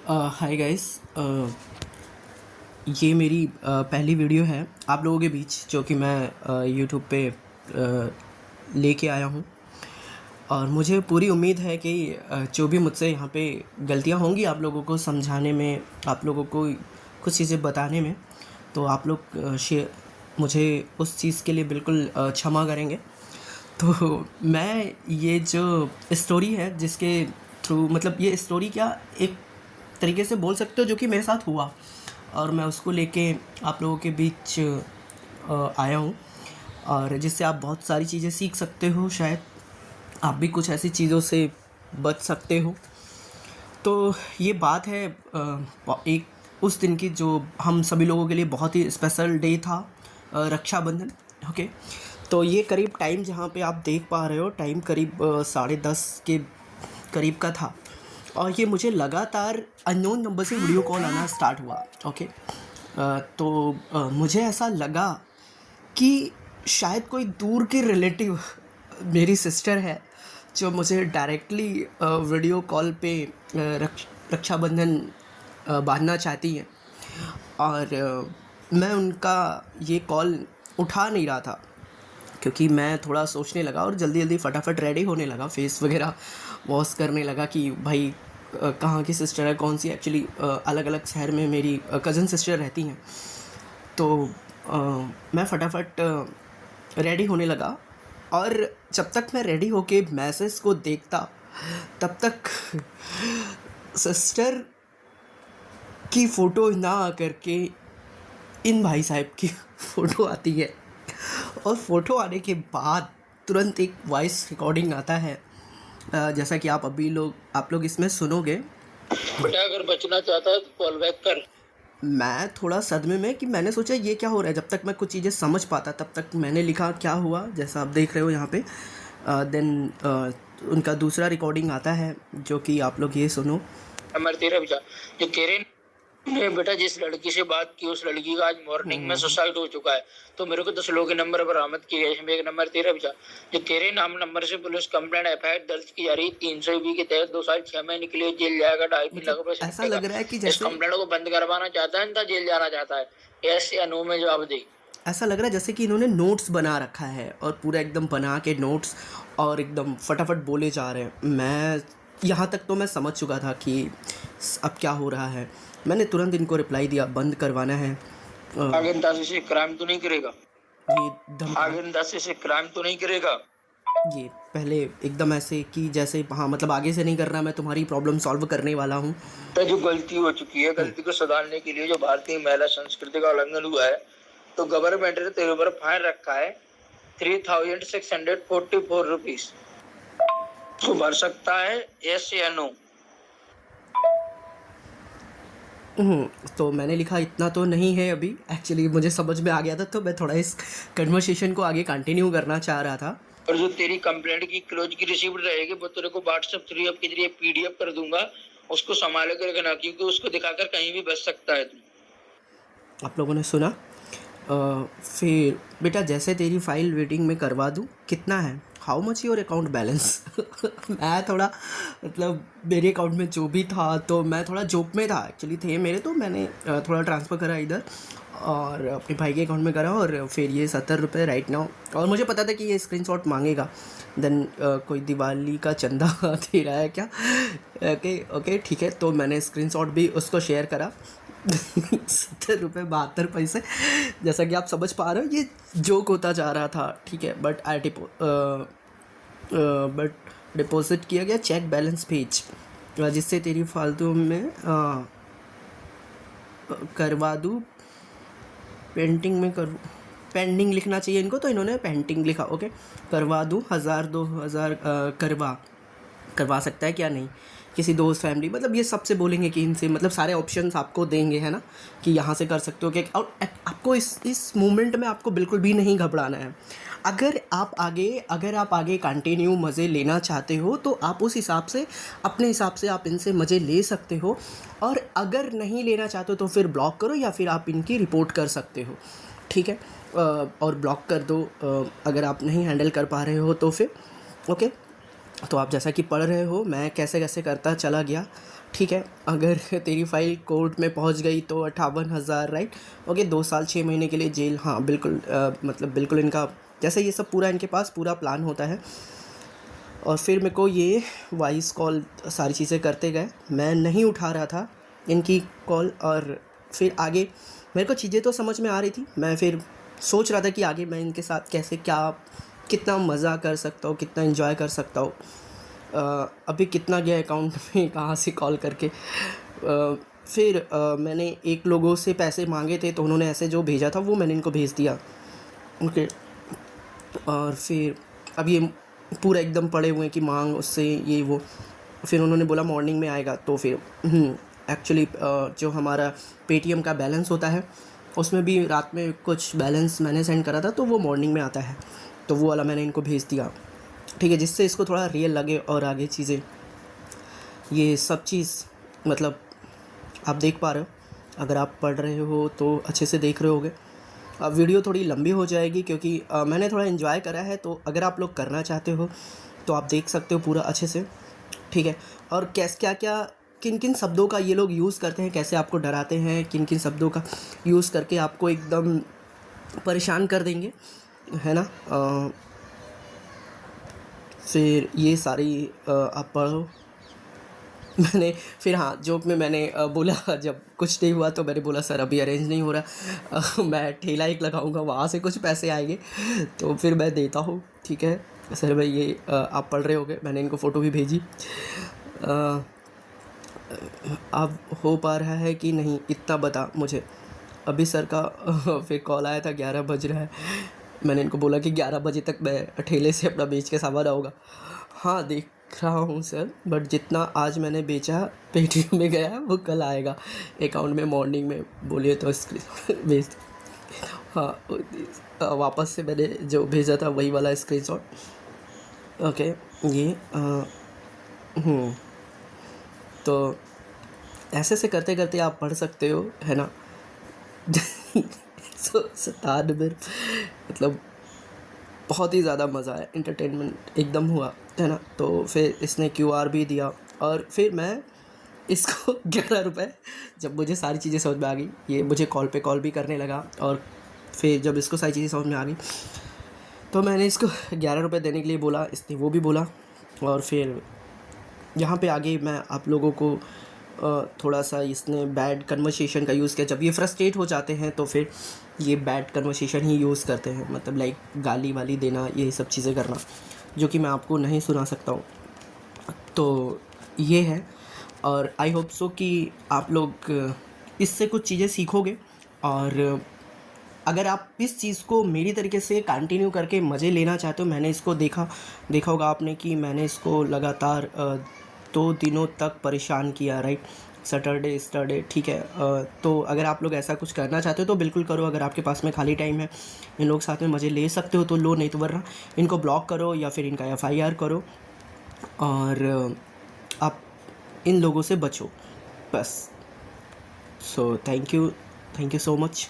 Hi guys. ये मेरी पहली वीडियो है आप लोगों के बीच जो कि मैं यूट्यूब पे लेके आया हूँ। और मुझे पूरी उम्मीद है कि जो भी मुझसे यहाँ पे गलतियाँ होंगी आप लोगों को समझाने में, आप लोगों को कुछ चीज़ें बताने में, तो आप लोग मुझे उस चीज़ के लिए बिल्कुल क्षमा करेंगे। तो मैं ये जो स्टोरी है जिसके थ्रू, मतलब ये स्टोरी क्या एक तरीके से बोल सकते हो जो कि मेरे साथ हुआ, और मैं उसको लेके आप लोगों के बीच आया हूँ, और जिससे आप बहुत सारी चीज़ें सीख सकते हो। शायद आप भी कुछ ऐसी चीज़ों से बच सकते हो। तो ये बात है एक उस दिन की जो हम सभी लोगों के लिए बहुत ही स्पेशल डे था, रक्षाबंधन। ओके, तो ये करीब टाइम जहाँ पे आप देख पा रहे हो, टाइम करीब 10:30 के करीब का था, और ये मुझे लगातार अननोन नंबर से वीडियो कॉल आना स्टार्ट हुआ। ओके, तो मुझे ऐसा लगा कि शायद कोई दूर के रिलेटिव मेरी सिस्टर है जो मुझे डायरेक्टली वीडियो कॉल पे रक्षाबंधन बांधना चाहती हैं। और मैं उनका ये कॉल उठा नहीं रहा था क्योंकि मैं थोड़ा सोचने लगा और जल्दी जल्दी फटाफट रेडी होने लगा, फेस वगैरह वॉश करने लगा कि भाई कहाँ की सिस्टर है, कौन सी। एक्चुअली अलग अलग शहर में मेरी कज़न सिस्टर रहती हैं। तो अ, मैं फटाफट रेडी होने लगा, और जब तक मैं रेडी होके मैसेज को देखता तब तक सिस्टर की फ़ोटो ना आकर के इन भाई साहब की फ़ोटो आती है, और फ़ोटो आने के बाद तुरंत एक वॉइस रिकॉर्डिंग आता है, जैसा कि आप लोग इसमें सुनोगे। बेटा अगर बचना चाहता है तो कॉल बैक कर। मैं थोड़ा सदमे में कि मैंने सोचा ये क्या हो रहा है। जब तक मैं कुछ चीज़ें समझ पाता तब तक मैंने लिखा क्या हुआ, जैसा आप देख रहे हो यहाँ पे। देन उनका दूसरा रिकॉर्डिंग आता है जो कि आप लोग ये सुनो। नंबर 13 बेटा, जो तेरे ने बेटा जिस लड़की से बात की उस लड़की का आज मॉर्निंग में सुसाइड हो चुका है, तो मेरे को 10 लोगों के नंबर बरामद किए हैं। इसमें एक नंबर 13 बेटा, जो तेरे नाम नंबर से पुलिस कंप्लेंट एफआईआर दर्ज की जा रही है 320 के तहत 2 साल 6 महीने के लिए जेल जाएगा, 2.5 लाख रुपए से ऐसा निपटेगा। लग रहा है कि इस जैसे कंप्लेंट को बंद करवाना चाहता है या जेल जाना चाहता है, यस या नो में जवाब दे। ऐसा लग रहा है जैसे कि इन्होंने नोट्स बना रखा है, और पूरा एकदम बना के नोट्स और एकदम फटाफट बोले जा रहे हैं। मैं यहाँ तक तो मैं समझ चुका था कि अब क्या हो रहा है। मैंने तुरंत इनको रिप्लाई दिया, बंद करवाना है। आगे अंदाजे से क्राइम तो नहीं करेगा, ये धमका आगे अंदाजे से क्राइम तो नहीं करेगा। ये पहले एकदम ऐसे कि जैसे हाँ, मतलब आगे से नहीं करना, मैं तुम्हारी प्रॉब्लम सॉल्व करने वाला हूँ। तो जो गलती हो चुकी है, गलती को सुधारने के लिए जो भारतीय महिला संस्कृति का उल्लंघन हुआ है, तो गवर्नमेंट ने तेरे ऊपर फाइन रखा है 3644 रुपीज। तो भर सकता है, यस या नो। तो मैंने लिखा इतना तो नहीं है अभी। एक्चुअली मुझे समझ में आ गया था, तो मैं थोड़ा इस कन्वर्सेशन को आगे कंटिन्यू करना चाह रहा था। और जो तेरी कंप्लेंट की क्लोज की रिसीप्ट रहेगी वो तेरे को व्हाट्सएप थ्रू के जरिए पीडीएफ कर दूंगा, उसको संभाले कर रखना, क्योंकि उसको दिखाकर कहीं भी बच सकता है तू। आप लोगों ने सुना। फिर बेटा जैसे तेरी फ़ाइल वेटिंग में करवा दूँ, कितना है, how much your account balance. मैं थोड़ा, मतलब मेरे अकाउंट में जो भी था, तो मैं थोड़ा जोक में था। एक्चुअली थे मेरे, तो मैंने थोड़ा ट्रांसफ़र करा इधर और अपने भाई के अकाउंट में करा, और फिर ये 70 रुपये राइट नाउ। और मुझे पता था कि ये स्क्रीनशॉट मांगेगा। देन कोई दिवाली का चंदा दे रहा है क्या। ओके ओके ठीक है, तो मैंने स्क्रीनशॉट भी उसको शेयर करा। 70 रुपये 72 पैसे, जैसा कि आप समझ पा रहे हो ये जोक होता जा रहा था। ठीक है, बट डिपॉजिट किया गया, चेक बैलेंस पेज, जिससे तेरी फालतू में करवा दूँ, पेंटिंग में कर, पेंडिंग लिखना चाहिए इनको, तो इन्होंने पेंटिंग लिखा। ओके, करवा दूँ 1000 2000 करवा सकता है क्या, नहीं, किसी दोस्त फैमिली, मतलब ये सबसे बोलेंगे कि इनसे, मतलब सारे ऑप्शंस आपको देंगे, है ना, कि यहाँ से कर सकते हो क्या। और आपको इस मोमेंट में आपको बिल्कुल भी नहीं घबराना है। अगर आप आगे कंटिन्यू मज़े लेना चाहते हो, तो आप उस हिसाब से, अपने हिसाब से आप इनसे मज़े ले सकते हो। और अगर नहीं लेना चाहते हो तो फिर ब्लॉक करो, या फिर आप इनकी रिपोर्ट कर सकते हो। ठीक है, और ब्लॉक कर दो अगर आप नहीं हैंडल कर पा रहे हो तो फिर। ओके, तो आप जैसा कि पढ़ रहे हो, मैं कैसे कैसे करता चला गया, ठीक है। अगर तेरी फाइल कोर्ट में पहुंच गई तो 58,000, राइट, ओके, 2 साल 6 महीने के लिए जेल। हाँ बिल्कुल, मतलब बिल्कुल इनका जैसे ये सब पूरा इनके पास पूरा प्लान होता है। और फिर मेरे को ये वॉइस कॉल सारी चीज़ें करते गए, मैं नहीं उठा रहा था इनकी कॉल। और फिर आगे मेरे को चीज़ें तो समझ में आ रही थी, मैं फिर सोच रहा था कि आगे मैं इनके साथ कैसे क्या कितना मज़ा कर सकता हूँ, कितना एंजॉय कर सकता हूँ। अभी कितना गया अकाउंट में कहाँ से कॉल करके। फिर मैंने एक लोगों से पैसे मांगे थे, तो उन्होंने ऐसे जो भेजा था वो मैंने इनको भेज दिया, ओके। और फिर अब ये पूरा एकदम पड़े हुए हैं कि मांग उससे ये वो। फिर उन्होंने बोला मॉर्निंग में आएगा। तो फिर एक्चुअली जो हमारा पेटीएम का बैलेंस होता है उसमें भी रात में कुछ बैलेंस मैंने सेंड करा था, तो वो मॉर्निंग में आता है, तो वो वाला मैंने इनको भेज दिया, ठीक है, जिससे इसको थोड़ा रियल लगे। और आगे चीज़ें ये सब चीज़ मतलब आप देख पा रहे हो, अगर आप पढ़ रहे हो तो अच्छे से देख रहे होगे। अब वीडियो थोड़ी लंबी हो जाएगी क्योंकि मैंने थोड़ा एंजॉय करा है, तो अगर आप लोग करना चाहते हो तो आप देख सकते हो पूरा अच्छे से, ठीक है। और कैस क्या क्या किन किन शब्दों का ये लोग यूज़ करते हैं, कैसे आपको डराते हैं, किन किन शब्दों का यूज़ करके आपको एकदम परेशान कर देंगे, है ना। फिर ये सारी आप पढ़ो। मैंने फिर हाँ जोक में मैंने बोला, जब कुछ नहीं हुआ तो मैंने बोला सर अभी अरेंज नहीं हो रहा, मैं ठेला एक लगाऊंगा, वहाँ से कुछ पैसे आएंगे तो फिर मैं देता हूँ, ठीक है सर। भाई ये आप पढ़ रहे होगे, मैंने इनको फ़ोटो भी भेजी। अब हो पा रहा है कि नहीं इतना बता मुझे। अभी सर का फिर कॉल आया था, 11 बज रहा है। मैंने इनको बोला कि 11 बजे तक मैं ठेले से अपना बेच के सामान आऊँगा। हाँ देख रहा हूँ सर, बट जितना आज मैंने बेचा पेटीएम में गया वो कल आएगा अकाउंट में मॉर्निंग में, बोलिए तो स्क्रीन भेज। हाँ वापस से मैंने जो भेजा था वही वाला स्क्रीनशॉट, ओके। ये तो ऐसे से करते करते आप पढ़ सकते हो, है ना। सो 97 मतलब बहुत ही ज़्यादा मज़ा आया, एंटरटेनमेंट एकदम हुआ, है ना। तो फिर इसने QR भी दिया और फिर मैं इसको 11 रुपये, जब मुझे सारी चीज़ें समझ में आ गई, ये मुझे कॉल पे कॉल भी करने लगा। और फिर जब इसको सारी चीज़ें समझ में आ गई तो मैंने इसको 11 रुपये देने के लिए बोला, इसने वो भी बोला। और फिर यहाँ पे आगे मैं आप लोगों को थोड़ा सा इसने बैड कन्वर्सेशन का यूज़ किया। जब ये फ्रस्ट्रेट हो जाते हैं तो फिर ये बैड कन्वर्सेशन ही यूज़ करते हैं, मतलब लाइक गाली वाली देना, ये सब चीज़ें करना, जो कि मैं आपको नहीं सुना सकता हूँ। तो ये है, और आई होप सो कि आप लोग इससे कुछ चीज़ें सीखोगे। और अगर आप इस चीज़ को मेरी तरीके से कंटिन्यू करके मज़े लेना चाहते हो, मैंने इसको देखा होगा आपने कि मैंने इसको लगातार 2 दिनों तक परेशान किया, राइट, सैटरडे, ठीक है। तो अगर आप लोग ऐसा कुछ करना चाहते हो तो बिल्कुल करो। अगर आपके पास में खाली टाइम है, इन लोग साथ में मज़े ले सकते हो तो लो, नहीं तो वरना इनको ब्लॉक करो या फिर इनका FIR करो। और आप इन लोगों से बचो बस। So thank you so much.